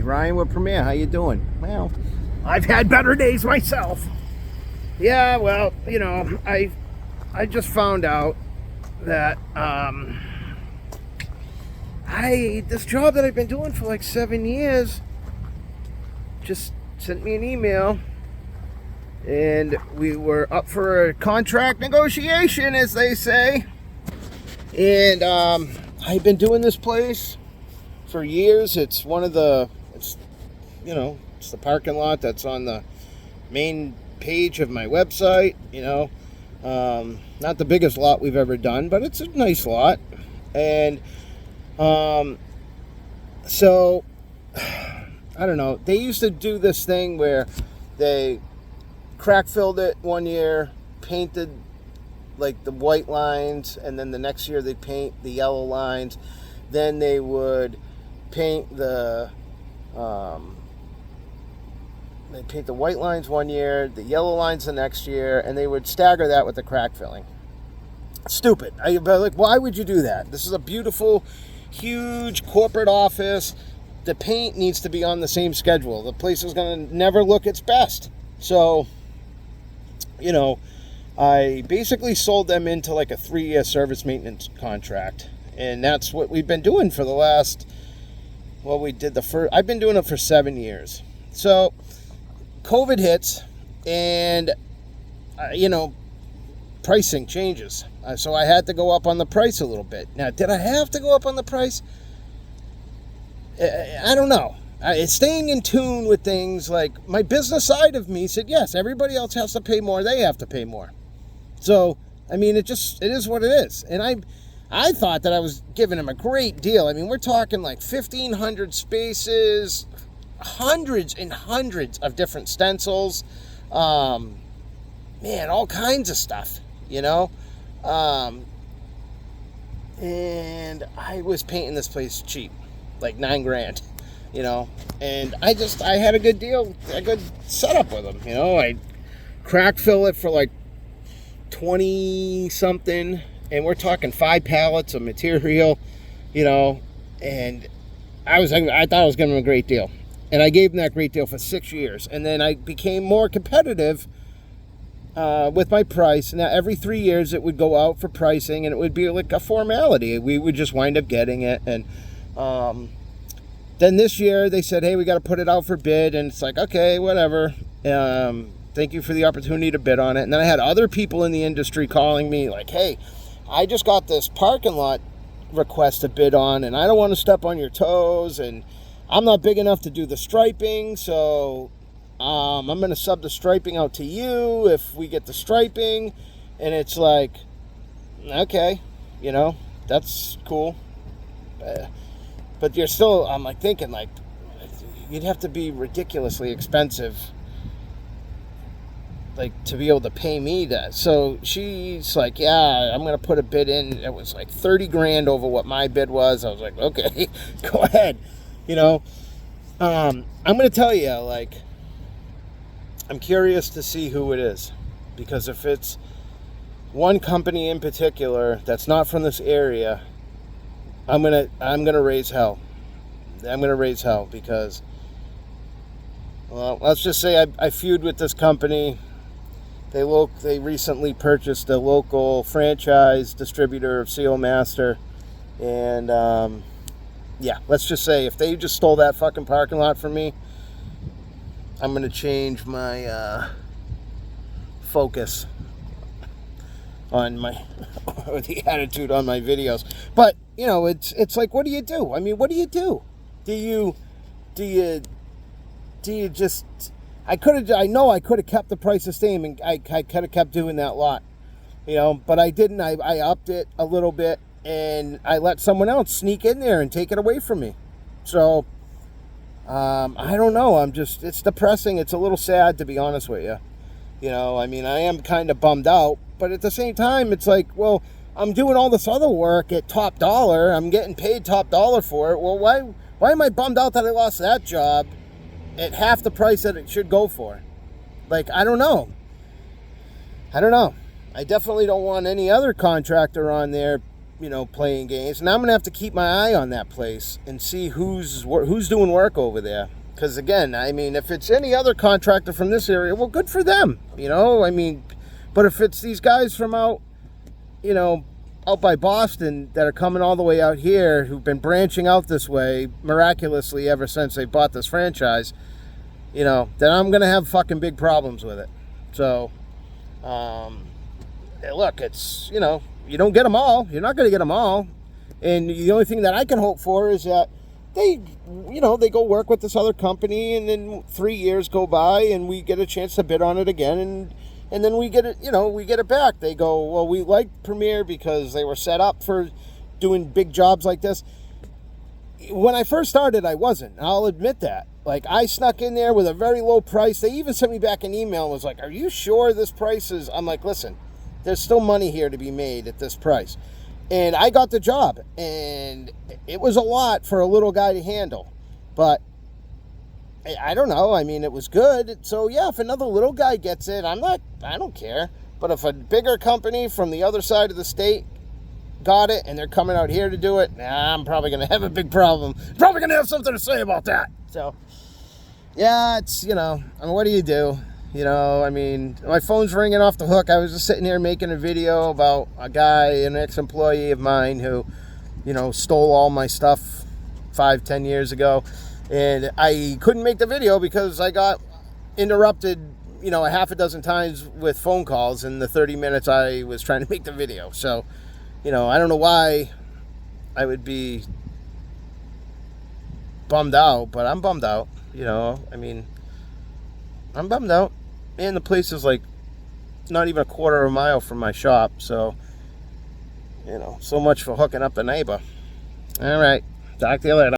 Ryan with Premier. How you doing? Well, I've had better days myself. Yeah, well, I just found out that this job that I've been doing for like 7 years just sent me an email, and we were up for a contract negotiation, as they say. And I've been doing this place for years. It's the parking lot that's on the main page of my website. Not the biggest lot we've ever done, but it's a nice lot. And so I don't know, they used to do this thing where they crack filled it one year, painted like the white lines, and then the next year they'd paint the yellow lines. Then they would paint the white lines one year, the yellow lines the next year, and they would stagger that with the crack filling. Stupid. Why would you do that? This is a beautiful, huge corporate office. The paint needs to be on the same schedule. The place is going to never look its best. So, I basically sold them into like a 3-year service maintenance contract. And that's what we've been doing for the last, I've been doing it for 7 years. So, COVID hits, and, pricing changes. So I had to go up on the price a little bit. Now, did I have to go up on the price? I don't know. It's staying in tune with things. Like, my business side of me said, yes, everybody else has to pay more. They have to pay more. So, it is what it is. And I thought that I was giving him a great deal. We're talking like 1,500 spaces, hundreds and hundreds of different stencils, all kinds of stuff, and I was painting this place cheap, like $9,000, and I had a good deal, a good setup with them. I crack fill it for like 20 something, and we're talking 5 pallets of material, and I thought I was giving them a great deal. And I gave them that great deal for 6 years. And then I became more competitive with my price. Now, every 3 years, it would go out for pricing, and it would be like a formality. We would just wind up getting it. And then this year, they said, hey, we got to put it out for bid. And it's like, okay, whatever. Thank you for the opportunity to bid on it. And then I had other people in the industry calling me like, hey, I just got this parking lot request to bid on, and I don't want to step on your toes, and I'm not big enough to do the striping, so I'm going to sub the striping out to you if we get the striping. And it's like, okay, that's cool. But you're still, I'm like thinking like, you'd have to be ridiculously expensive, like, to be able to pay me that. So she's like, yeah, I'm going to put a bid in. It was like $30,000 over what my bid was. I was like, okay, go ahead. I'm going to tell you, like, I'm curious to see who it is, because if it's one company in particular that's not from this area, I'm going to raise hell. I'm going to raise hell because, well, let's just say I feud with this company. They recently purchased a local franchise distributor of Seal Master, and yeah, let's just say if they just stole that fucking parking lot from me, I'm going to change my focus on or the attitude on my videos. But, it's like, what do you do? What do you do? Do you just, I know I could have kept the price the same, and I could have kept doing that lot, but I didn't. I upped it a little bit, and I let someone else sneak in there and take it away from me. So, I don't know. It's depressing. It's a little sad, to be honest with you. I am kind of bummed out, but at the same time, it's like, well, I'm doing all this other work at top dollar. I'm getting paid top dollar for it. Well, why am I bummed out that I lost that job at half the price that it should go for? Like, I don't know. I definitely don't want any other contractor on there, playing games. And I'm going to have to keep my eye on that place and see who's doing work over there. Because again, I mean, if it's any other contractor from this area, well, good for them, you know. I mean, but if it's these guys from out, you know, out by Boston that are coming all the way out here, who've been branching out this way miraculously ever since they bought this franchise, you know, then I'm gonna have fucking big problems with it. So, look, it's, you know, you don't get them all. You're not gonna get them all, and the only thing that I can hope for is that they, you know, they go work with this other company, and then 3 years go by, and we get a chance to bid on it again, and then we get it, you know, we get it back. They go, well, we like Premier because they were set up for doing big jobs like this. When I first started, I wasn't. I'll admit that. Like, I snuck in there with a very low price. They even sent me back an email and was like, are you sure this price is... I'm like, listen, there's still money here to be made at this price. And I got the job, and it was a lot for a little guy to handle. But I don't know. I mean, it was good. So, yeah, if another little guy gets it, I don't care. But if a bigger company from the other side of the state got it and they're coming out here to do it, I'm probably going to have a big problem. Probably going to have something to say about that. So, yeah, it's, you know, I mean, what do you do? You know, I mean, my phone's ringing off the hook. I was just sitting here making a video about a guy, an ex-employee of mine who, you know, stole all my stuff 5-10 years ago. And I couldn't make the video because I got interrupted, you know, a half a dozen times with phone calls in the 30 minutes I was trying to make the video. So, you know, I don't know why I would be bummed out, but I'm bummed out. You know, I mean, I'm bummed out. And the place is like not even a quarter of a mile from my shop. So, you know, so much for hooking up the neighbor. All right. Talk to you later.